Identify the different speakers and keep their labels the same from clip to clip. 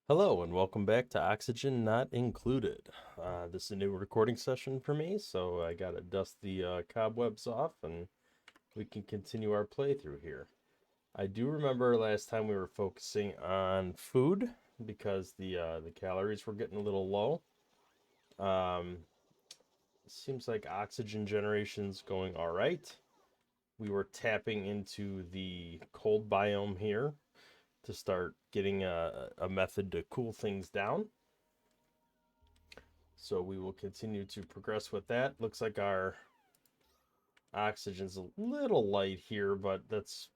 Speaker 1: Hello and welcome back to Oxygen Not Included. This is a new recording session for me, so I gotta dust the cobwebs off and we can continue our playthrough here. I do remember last time we were focusing on food because the calories were getting a little low. Um, Seems like oxygen generation's going all right. We were tapping into the cold biome here to start getting a method to cool things down. So we will continue to progress with that. Looks like our oxygen's a little light here, but that's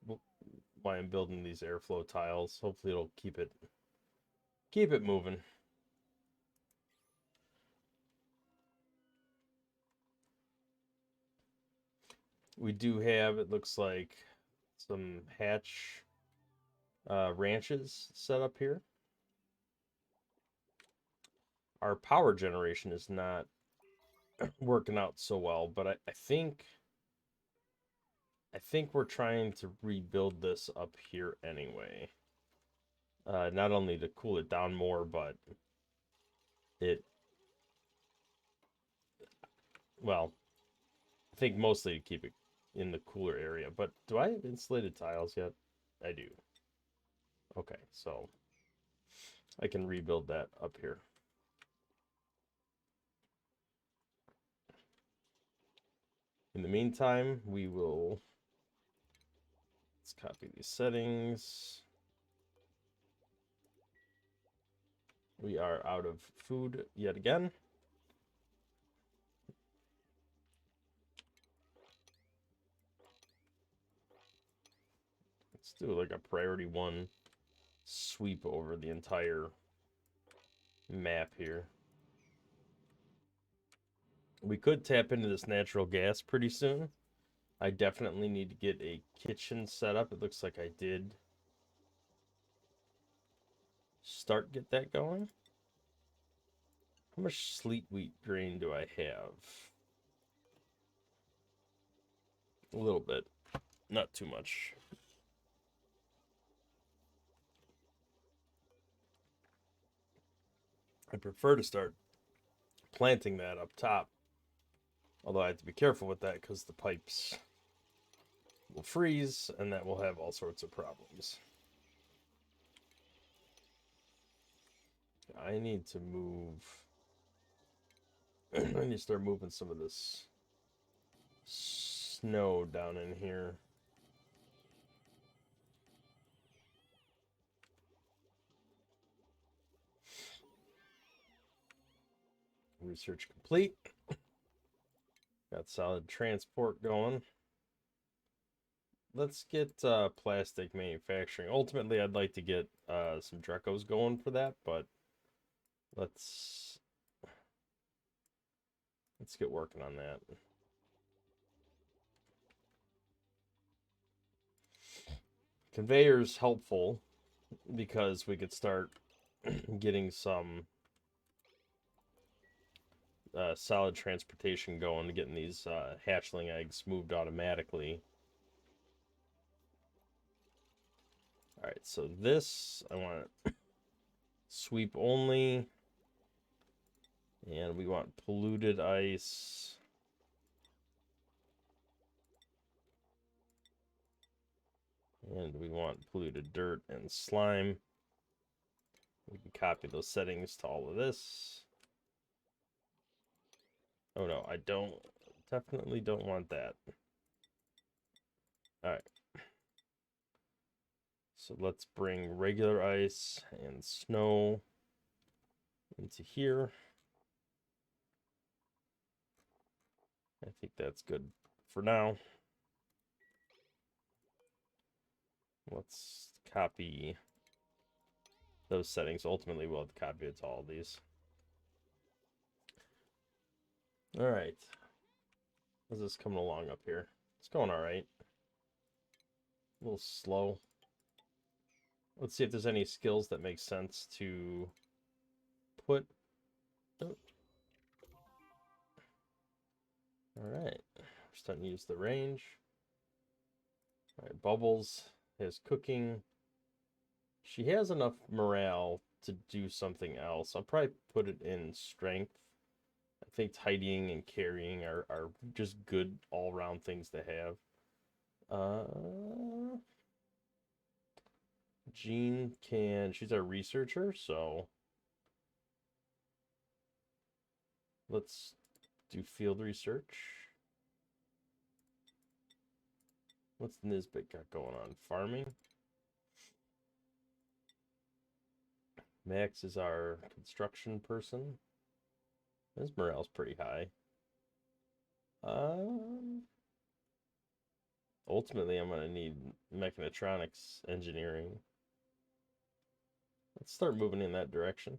Speaker 1: why I'm building these airflow tiles. Hopefully it'll keep it moving. We do have, it looks like, some hatch ranches set up here. Our power generation is not working out so well, but I think we're trying to rebuild this up here anyway. Not only to cool it down more, but it, well, I think mostly to keep it in the cooler area. But do I have insulated tiles yet? I do. Okay, so I can rebuild that up here. In the meantime, let's copy these settings. We are out of food yet again. Let's do like a priority one sweep over the entire map here. We could tap into this natural gas pretty soon. I definitely need to get a kitchen set up. It looks like I did get that going. How much sleet wheat grain do I have? A little bit, not too much. I prefer to start planting that up top. Although I have to be careful with that because the pipes will freeze and that will have all sorts of problems. I need to move. I need to start moving some of this snow down in here. Research complete. Got solid transport going. Let's get plastic manufacturing. Ultimately, I'd like to get some Drecos going for that, but let's get working on that. Conveyor's helpful because we could start getting some solid transportation going, getting these hatchling eggs moved automatically. All right, so this I want sweep only, and we want polluted ice. And we want polluted dirt and slime. We can copy those settings to all of this. Oh no, I don't. Definitely don't want that. All right. So let's bring regular ice and snow into here. I think that's good for now. Let's copy those settings. Ultimately, we'll have to copy it to all of these. All right. How's this coming along up here? It's going all right. A little slow. Let's see if there's any skills that make sense to put. Oh. All right. We're starting to use the range. All right, bubbles has cooking. She has enough morale to do something else. I'll probably put it in strength. I think tidying and carrying are just good all-round things to have. Jean she's our researcher, so let's do field research. What's Nisbet got going on? Farming. Max is our construction person. His morale's pretty high. Ultimately, I'm going to need mechatronics engineering. Let's start moving in that direction.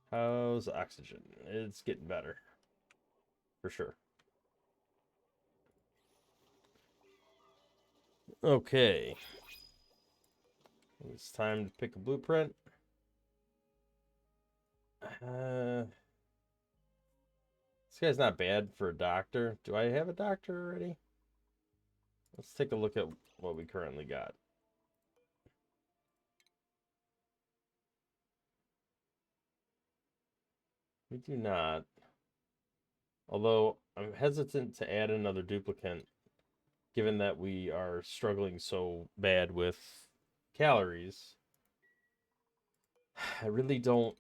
Speaker 1: How's oxygen? It's getting better. For sure. Okay. It's time to pick a blueprint. This guy's not bad for a doctor. Do I have a doctor already? Let's take a look at what we currently got. We do not. Although I'm hesitant to add another duplicant, given that we are struggling so bad with calories. I really don't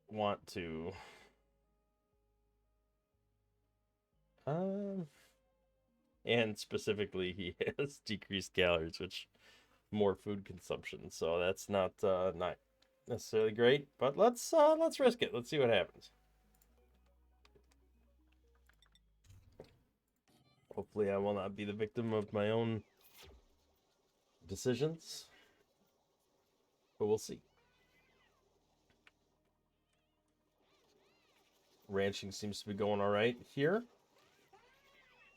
Speaker 1: want to. And specifically, he has decreased calories, which more food consumption. So that's not necessarily great. But let's risk it. Let's see what happens. Hopefully, I will not be the victim of my own decisions. But we'll see. Ranching seems to be going all right here.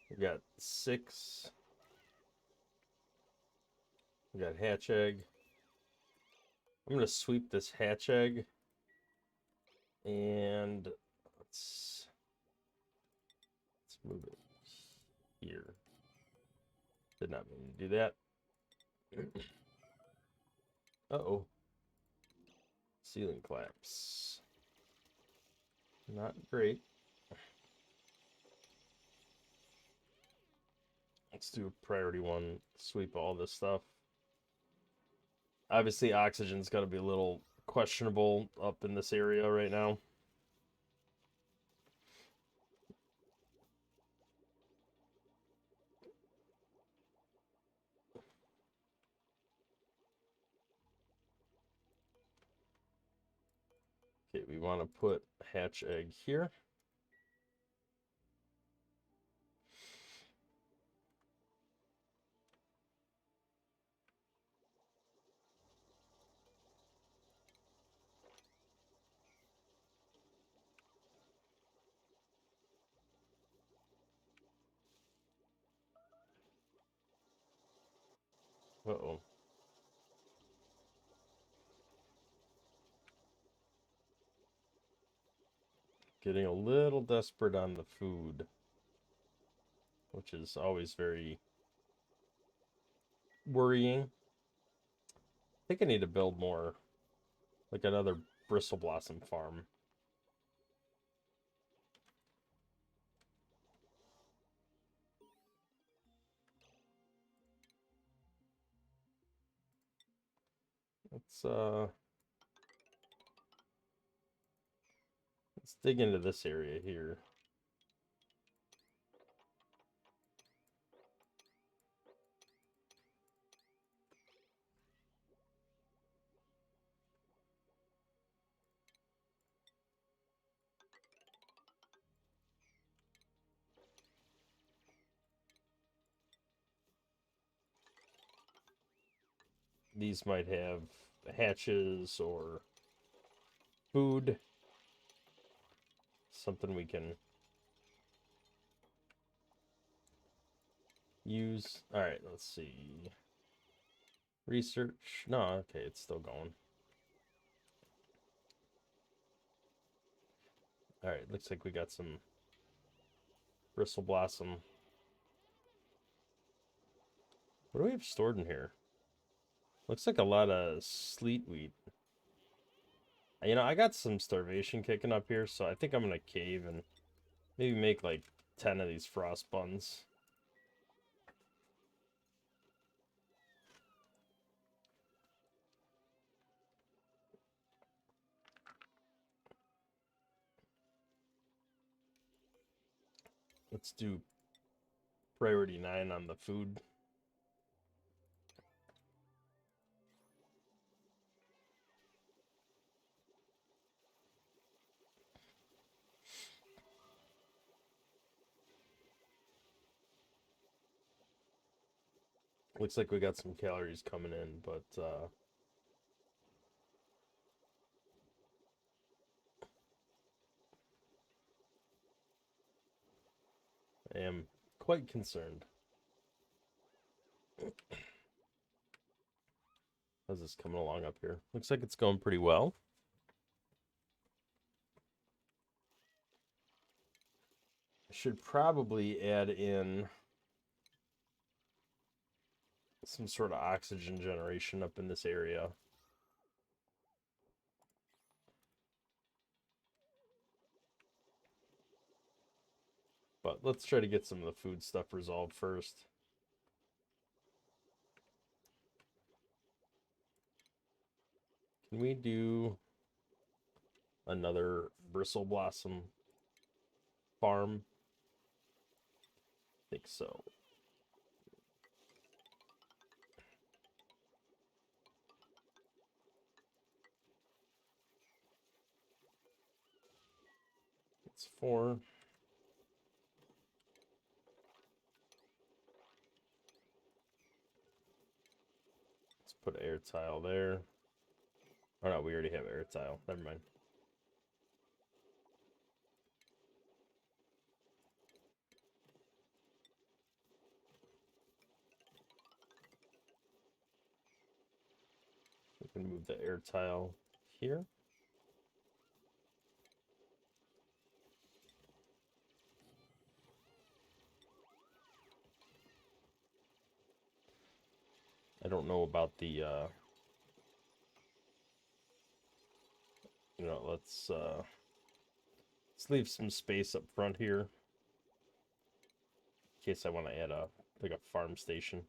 Speaker 1: We got 6. We got hatch egg. I'm going to sweep this hatch egg. And let's move it here. Did not mean to do that. Uh-oh. Ceiling collapse. Not great. Let's do a priority 1. Sweep all this stuff. Obviously, oxygen's got to be a little questionable up in this area right now. Okay, we want to put hatch egg here. Uh-oh. Getting a little desperate on the food, which is always very worrying. I think I need to build more, like another bristle blossom farm. Let's dig into this area here. These might have hatches or food. Something we can use. All right, let's see. Research. No, okay, it's still going. All right, looks like we got some Bristle Blossom. What do we have stored in here? Looks like a lot of sleet wheat. You know, I got some starvation kicking up here, so I think I'm gonna cave and maybe make like 10 of these frost buns. Let's do priority 9 on the food. Looks like we got some calories coming in, but I am quite concerned. How's this coming along up here? Looks like it's going pretty well. I should probably add in some sort of oxygen generation up in this area. But let's try to get some of the food stuff resolved first. Can we do another bristle blossom farm? I think so. It's 4. Let's put air tile there. Oh no, we already have air tile. Never mind. We can move the air tile here. I don't know about the you know, let's leave some space up front here in case I want to add a like a farm station.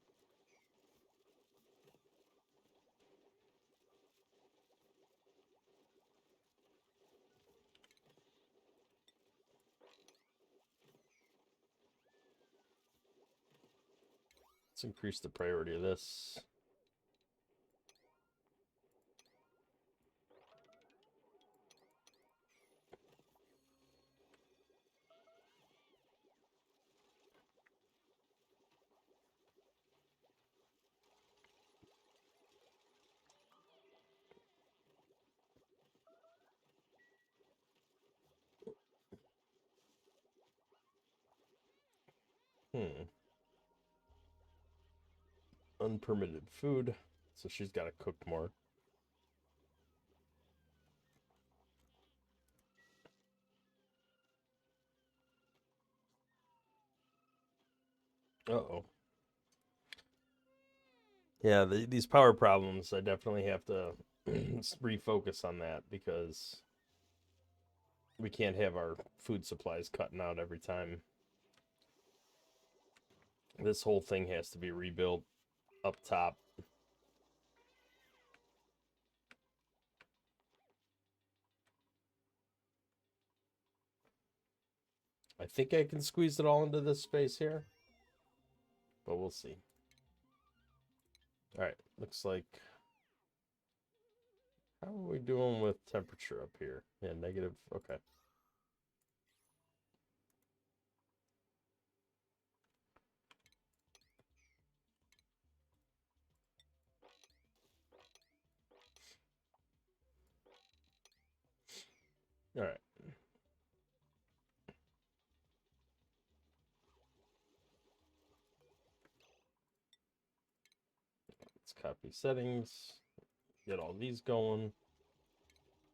Speaker 1: Let's increase the priority of this. Unpermitted food, so she's got to cook more. Uh-oh. Yeah, these power problems, I definitely have to refocus on that because we can't have our food supplies cutting out every time. This whole thing has to be rebuilt up top. I think I can squeeze it all into this space here, but we'll see. All right, looks like... How are we doing with temperature up here? Yeah, negative, okay. All right. Let's copy settings. Get all these going.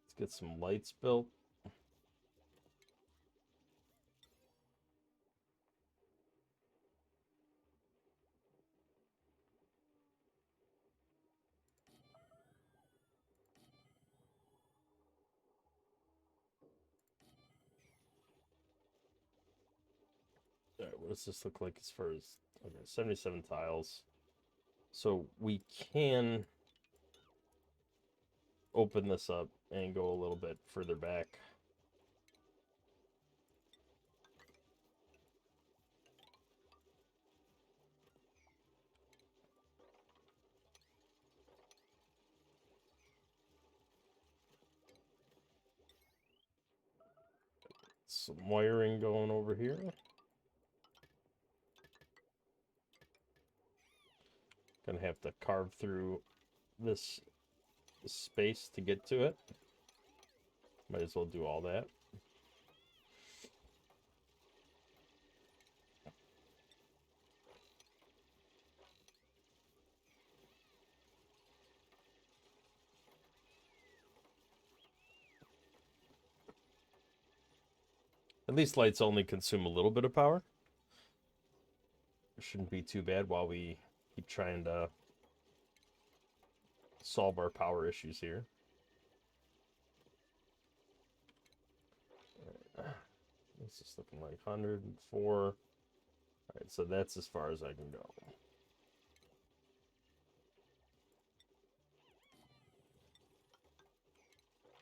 Speaker 1: Let's get some lights built. what does this look like as far as, okay, 77 tiles. So we can open this up and go a little bit further back. Some wiring going over here. Gonna have to carve through this space to get to it. Might as well do all that. At least lights only consume a little bit of power. It shouldn't be too bad while we keep trying to solve our power issues here. This is looking like 104. All right, so that's as far as I can go.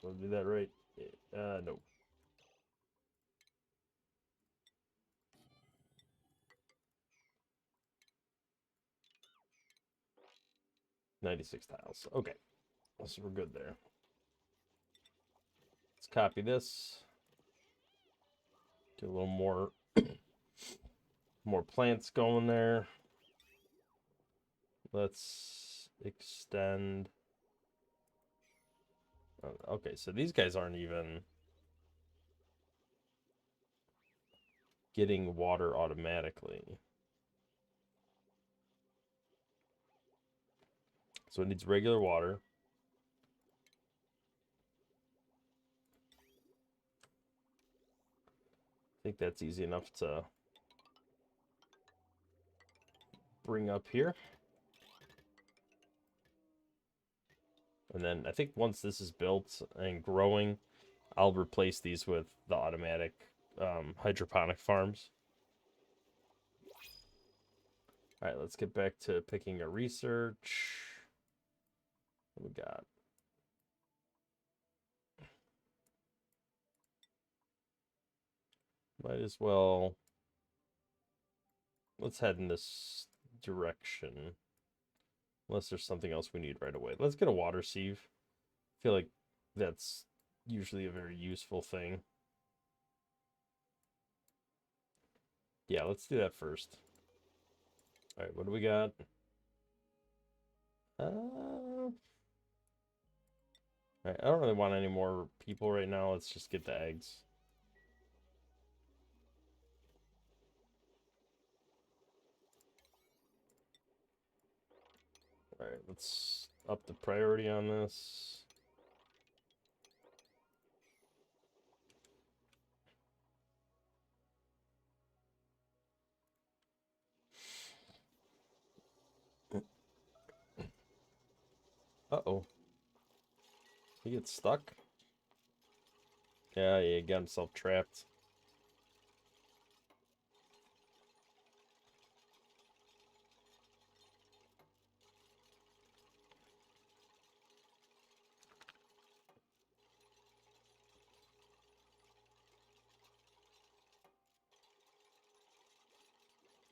Speaker 1: We'll do that right. No. $96 tiles. Okay, so we're good there. Let's copy this. Get a little more more plants going there. Let's extend. Okay, so these guys aren't even getting water automatically. So it needs regular water. I think that's easy enough to bring up here. And then I think once this is built and growing, I'll replace these with the automatic hydroponic farms. All right, let's get back to picking a research. What we got? Might as well. Let's head in this direction. Unless there's something else we need right away. Let's get a water sieve. I feel like that's usually a very useful thing. Yeah, let's do that first. All right, what do we got? All right, I don't really want any more people right now. Let's just get the eggs. All right, let's up the priority on this. Uh-oh. He gets stuck? Yeah, he got himself trapped.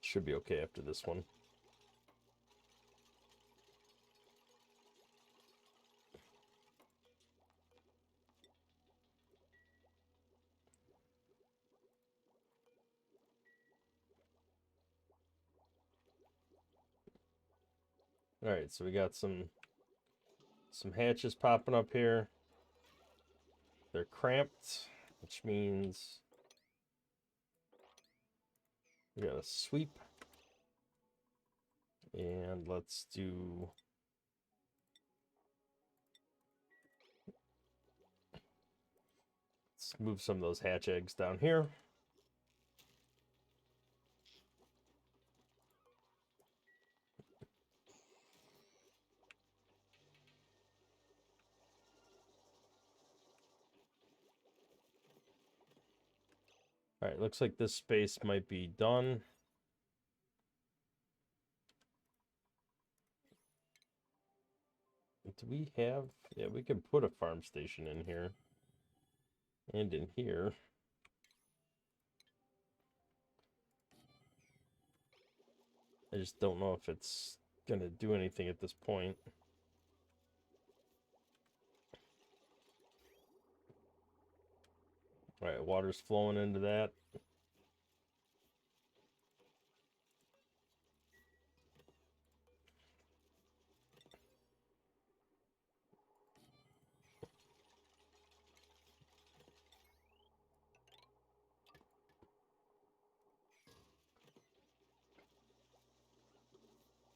Speaker 1: Should be okay after this one. All right, so we got some hatches popping up here. They're cramped, which means we got a sweep. And let's do let's move some of those hatch eggs down here. All right, looks like this space might be done. Do we have... Yeah, we can put a farm station in here. And in here. I just don't know if it's going to do anything at this point. Alright, water's flowing into that.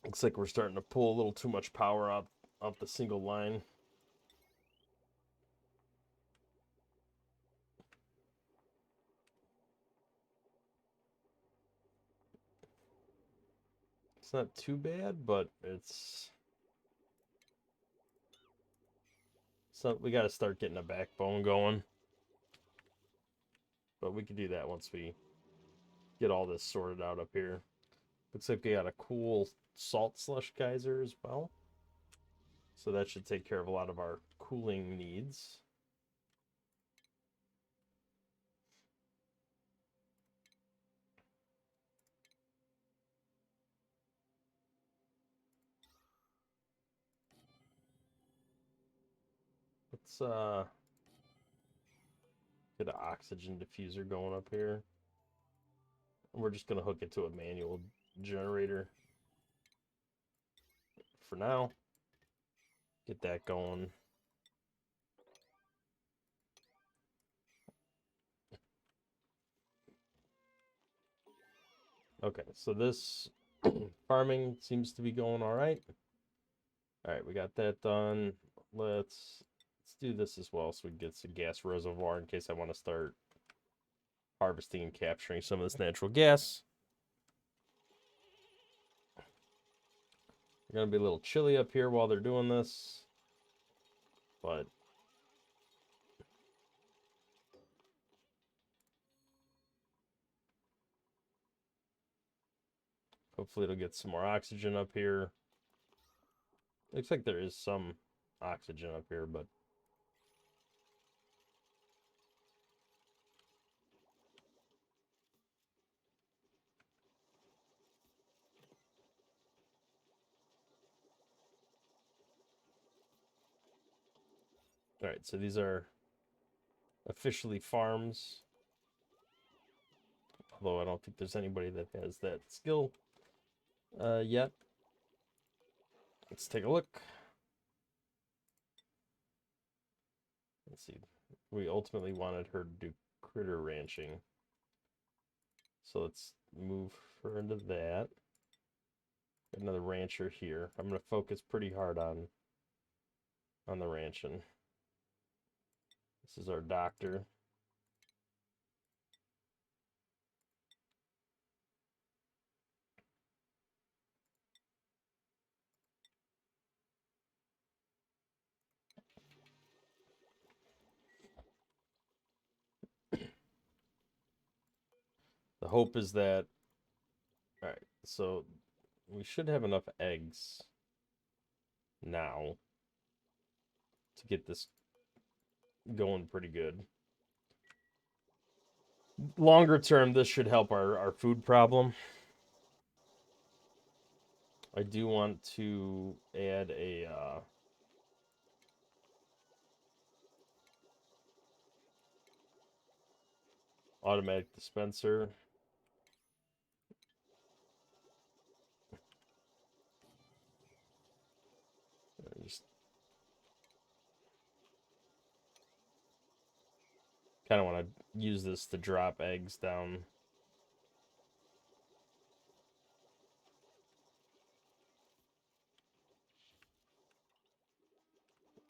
Speaker 1: Looks like we're starting to pull a little too much power out the single line. It's not too bad, but it's... So we got to start getting a backbone going. But we can do that once we get all this sorted out up here. Looks like we got a cool salt slush geyser as well. So that should take care of a lot of our cooling needs. Let's get an oxygen diffuser going up here. We're just going to hook it to a manual generator for now. Get that going. Okay, so this farming seems to be going all right. All right, we got that done. Let's do this as well so we can get some gas reservoir in case I want to start harvesting and capturing some of this natural gas. It's gonna be a little chilly up here while they're doing this, but hopefully it'll get some more oxygen up here. Looks like there is some oxygen up here, but all right, so these are officially farms. Although I don't think there's anybody that has that skill yet. Let's take a look. Let's see. We ultimately wanted her to do critter ranching. So let's move her into that. Got another rancher here. I'm going to focus pretty hard on the ranching. This is our doctor. The hope is that... Alright, so we should have enough eggs now to get this going pretty good. Longer term, this should help our food problem. I do want to add a automatic dispenser. Just kind of want to use this to drop eggs down.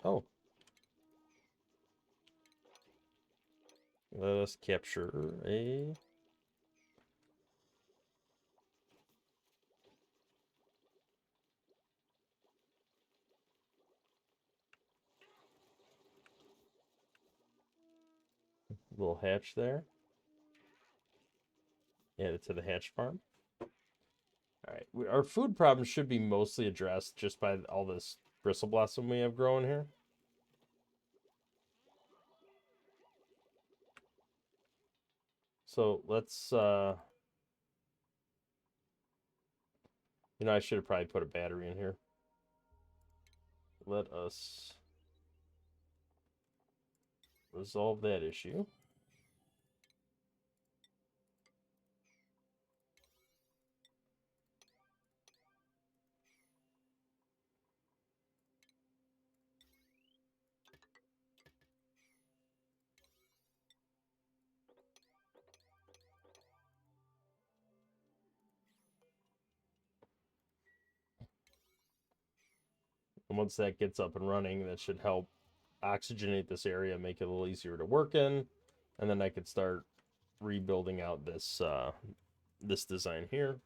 Speaker 1: Oh. Let us capture a... little hatch there. Add it to the hatch farm. All right, our food problem should be mostly addressed just by all this bristle blossom we have growing here. So let's, I should have probably put a battery in here. Let us resolve that issue. And once that gets up and running, that should help oxygenate this area, make it a little easier to work in. And then I could start rebuilding out this this design here.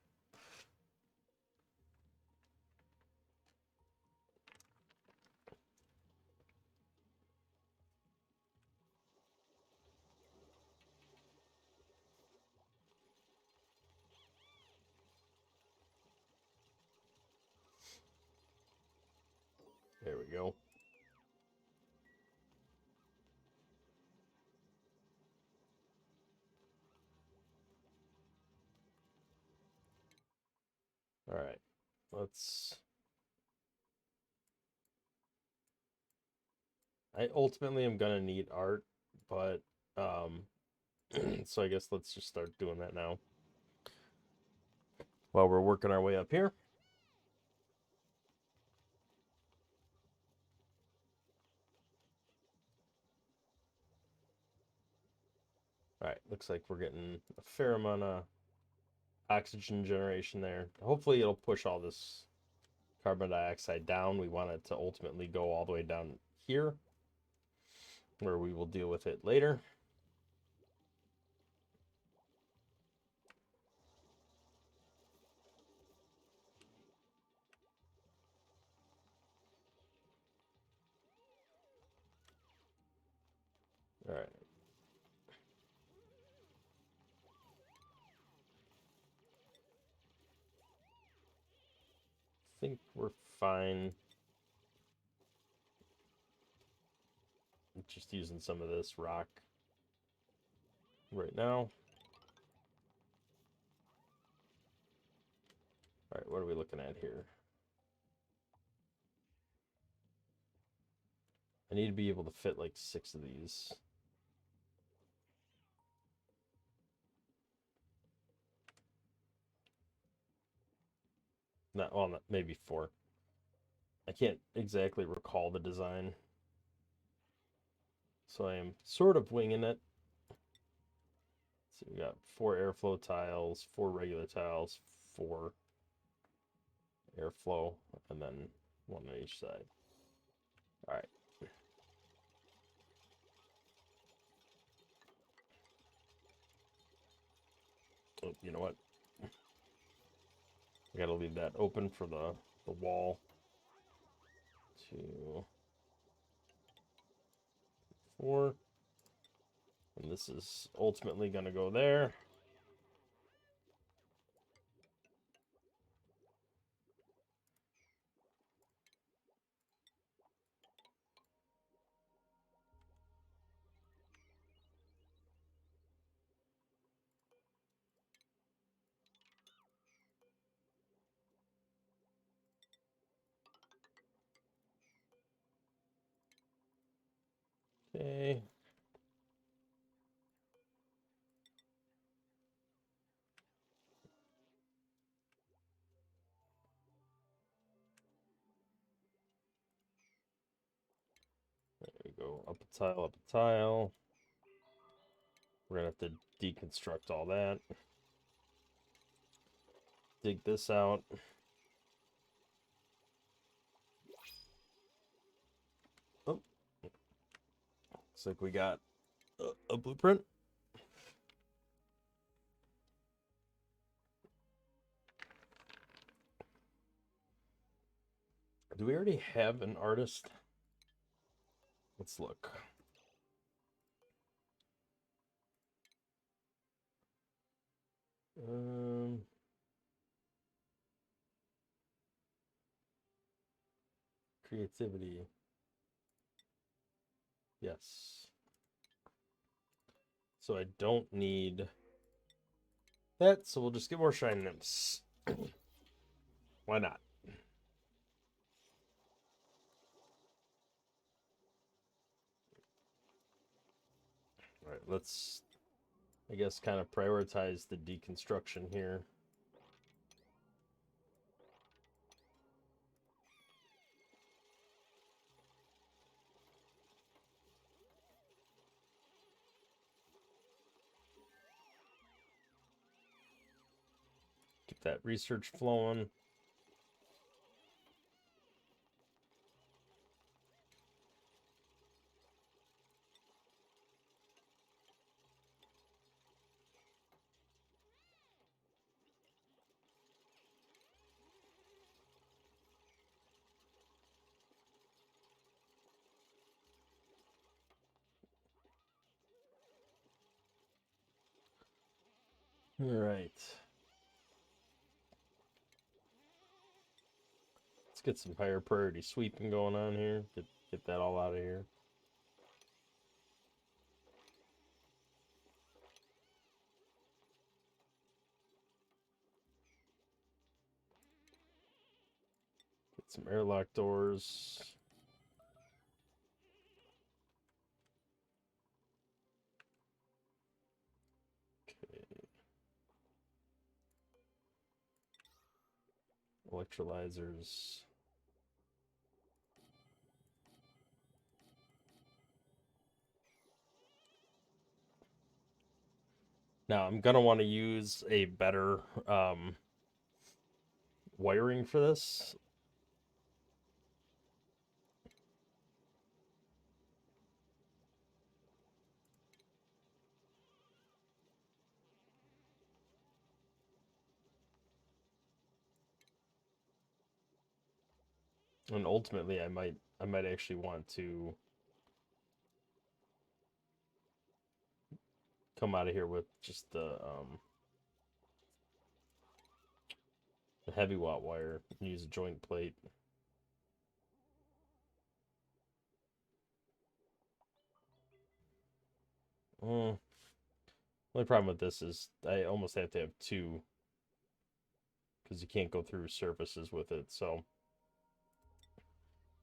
Speaker 1: There we go. All right, let's. I ultimately am gonna need art, but so I guess let's just start doing that now while we're working our way up here. All right, looks like we're getting a fair amount of oxygen generation there. Hopefully it'll push all this carbon dioxide down. We want it to ultimately go all the way down here, where we will deal with it later. All right. I think we're fine. Just using some of this rock right now. All right, what are we looking at here? I need to be able to fit like 6 of these. Not maybe 4. I can't exactly recall the design, so I am sort of winging it. So we got 4 airflow tiles, 4 regular tiles, 4 airflow, and then 1 on each side. All right. Oh, you know what? I gotta leave that open for the wall. 2, 4. And this is ultimately gonna go there. Okay. There we go. Up a tile, up a tile. We're gonna have to deconstruct all that. Dig this out. Oh. Looks like we got a blueprint. Do we already have an artist? Let's look. Creativity. Yes. So I don't need that, so we'll just get more shiny nymphs. Why not? All right, let's, I guess, kind of prioritize the deconstruction here. Get that research flowing. All right. Let's get some higher priority sweeping going on here. Get that all out of here. Get some airlock doors. Okay. Electrolyzers. Now I'm gonna want to use a better wiring for this. And ultimately I might actually want to come out of here with just the heavy watt wire and use a joint plate. Only problem with this is I almost have to have two because you can't go through surfaces with it. So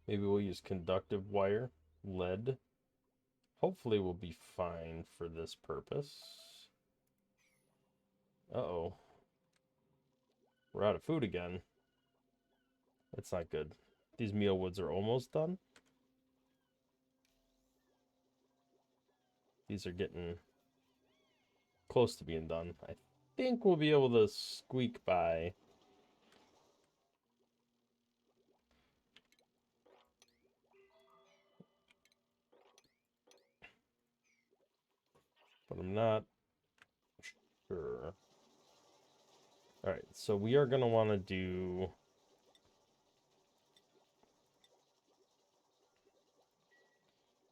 Speaker 1: maybe we'll use conductive wire, lead. Hopefully we'll be fine for this purpose. Uh-oh. We're out of food again. That's not good. These meal woods are almost done. These are getting close to being done. I think we'll be able to squeak by. But I'm not sure. Alright, so we are going to want to do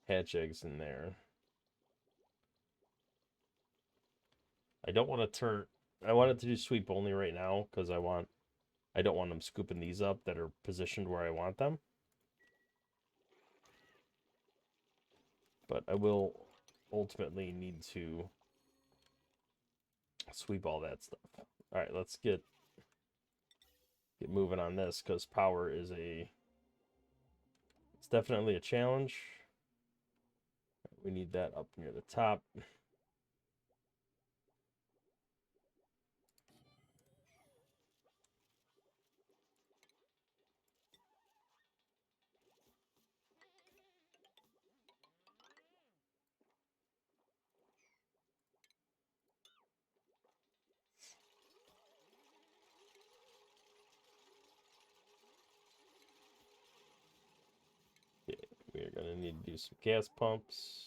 Speaker 1: hatch eggs in there. I don't want to turn... I wanted to do sweep only right now because I don't want them scooping these up that are positioned where I want them. But I will ultimately need to sweep all that stuff. Alright, let's get moving on this because power is it's definitely a challenge. We need that up near the top. Okay, we are going to need to do some gas pumps.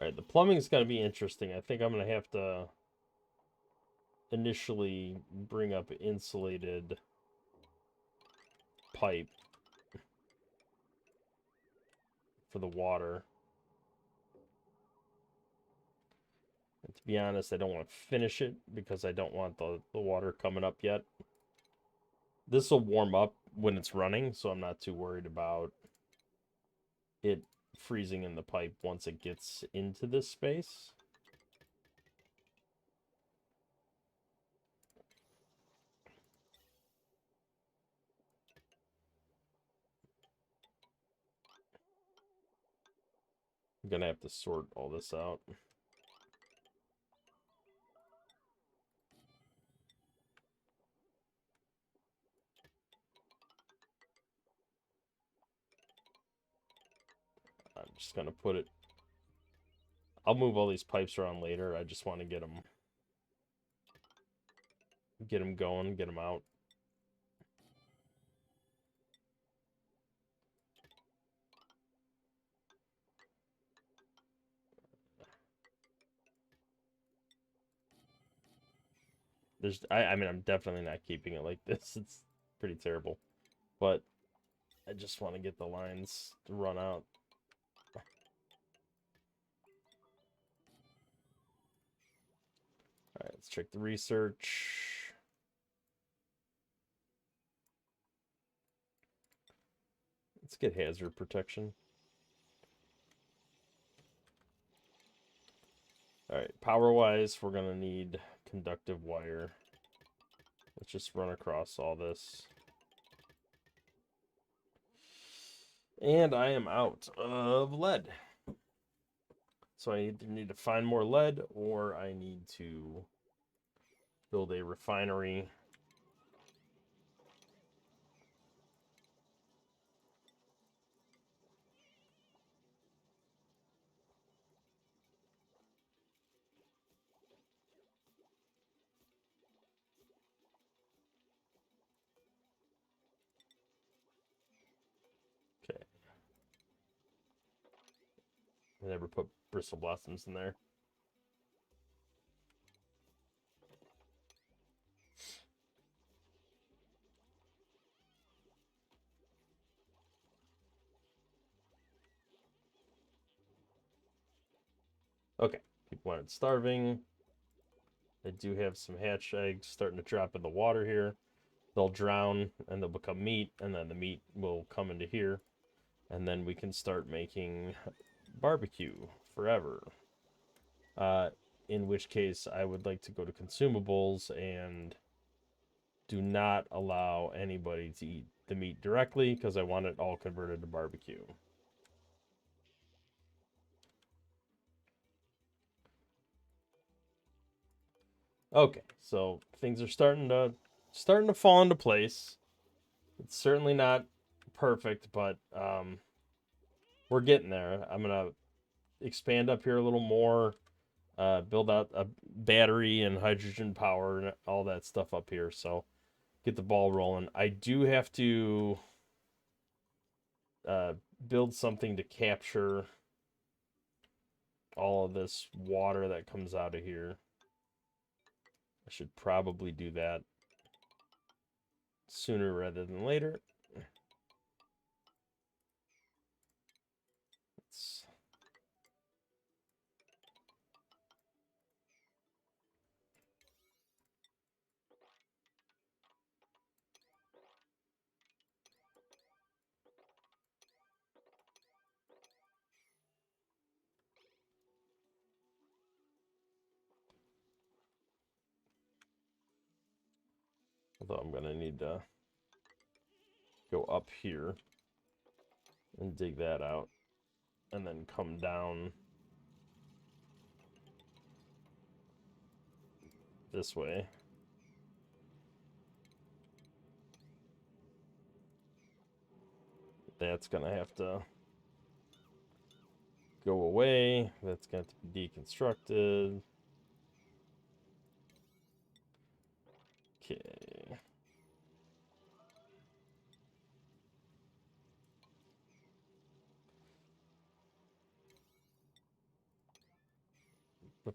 Speaker 1: Alright, the plumbing is going to be interesting. I think I'm going to have to initially bring up insulated pipe for the water. And to be honest, I don't want to finish it because I don't want the water coming up yet. This will warm up when it's running, so I'm not too worried about it freezing in the pipe once it gets into this space. I'm gonna have to sort all this out. I'm just gonna put it... I'll move all these pipes around later. I just want to get them going, get them out. I mean, I'm definitely not keeping it like this. It's pretty terrible. But I just want to get the lines to run out. Alright, let's check the research. Let's get hazard protection. Alright, power-wise, we're going to need conductive wire. Let's just run across all this. And I am out of lead. So I either need to find more lead, or I need to build a refinery. Okay. I never put bristle blossoms in there. Okay, people aren't starving. I do have some hatch eggs starting to drop in the water here. They'll drown and they'll become meat, and then the meat will come into here. And then we can start making barbecue forever. In which case, I would like to go to consumables and do not allow anybody to eat the meat directly because I want it all converted to barbecue. Okay, so things are starting to fall into place. It's certainly not perfect, but we're getting there. I'm gonna expand up here a little more, build out a battery and hydrogen power and all that stuff up here. So get the ball rolling. I do have to build something to capture all of this water that comes out of here. I should probably do that sooner rather than later. Let's... Although I'm going to need to go up here and dig that out and then come down this way. That's going to have to go away. That's going to be deconstructed. Okay.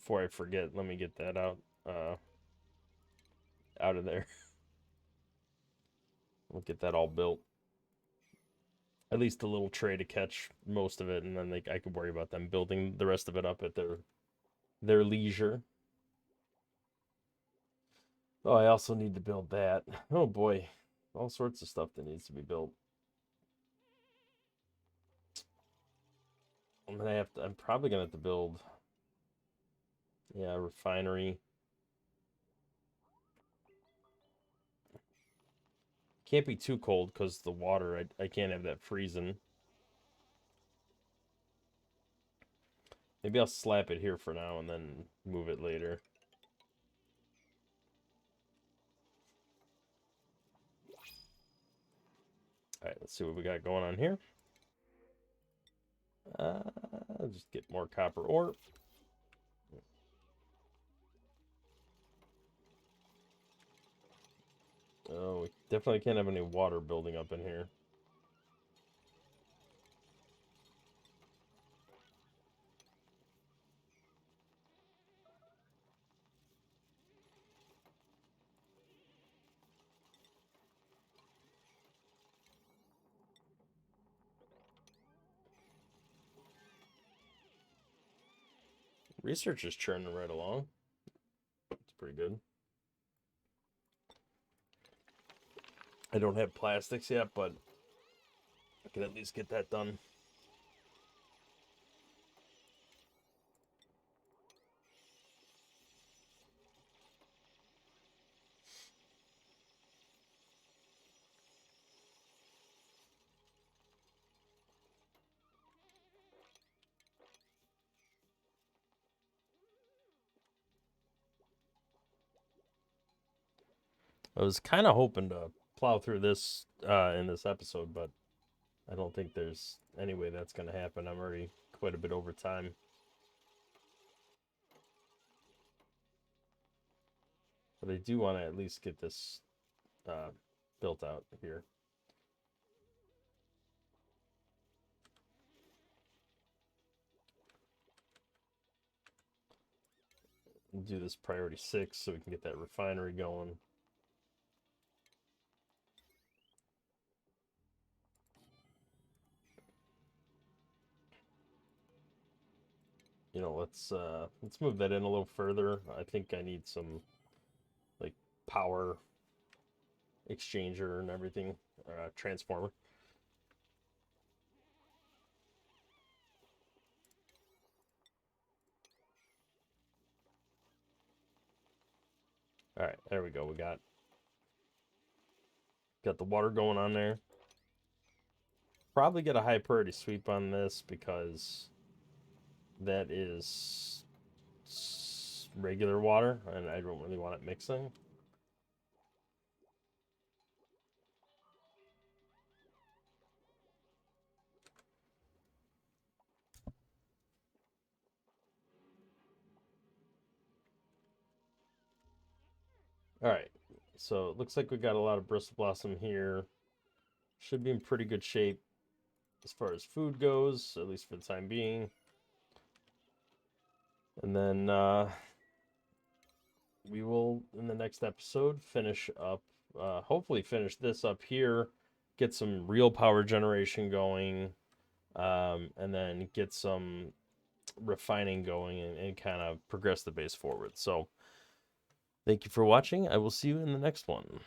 Speaker 1: before I forget, let me get that out of there. We'll get that all built. At least a little tray to catch most of it, and then I could worry about them building the rest of it up at their leisure. Oh, I also need to build that. Oh boy, all sorts of stuff that needs to be built. I'm probably gonna have to build, yeah, a refinery. Can't be too cold because the water, I can't have that freezing. Maybe I'll slap it here for now and then move it later. Alright, let's see what we got going on here. Just get more copper ore. Oh, we definitely can't have any water building up in here. Research is churning right along. It's pretty good. I don't have plastics yet, but I can at least get that done. I was kind of hoping to plow through this in this episode, but I don't think there's any way that's going to happen. I'm already quite a bit over time. But I do want to at least get this built out here. We'll do this priority 6 so we can get that refinery going. You know, let's move that in a little further. I think I need some like power exchanger and everything, transformer. All right, there we go. We got the water going on there. Probably get a high priority sweep on this because that is regular water and I don't really want it mixing. All right, so it looks like we got a lot of bristle blossom here. Should be in pretty good shape as far as food goes, at least for the time being. And then we will, in the next episode, finish up, hopefully finish this up here, get some real power generation going, and then get some refining going and kind of progress the base forward. So thank you for watching. I will see you in the next one.